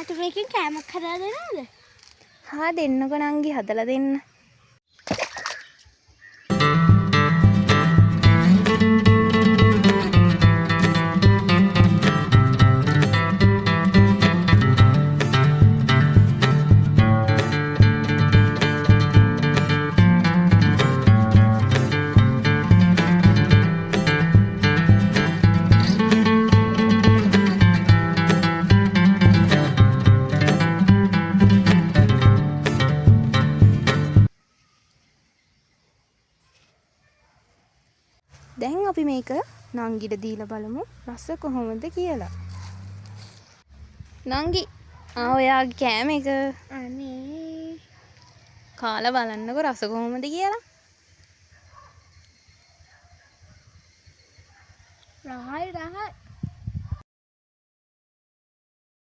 මට මේකෙන් කෑමක් හදලා දෙනවද? හා දෙන්නකො නංගි හදලා දෙන්න. දැන් අපි මේක නංගිට දීලා බලමු රස කොහොමද කියලා. නංගි ඔයාගේ කෑම එක අනේ කාලා බලන්නකො රස කොහොමද කියලා. රහයි.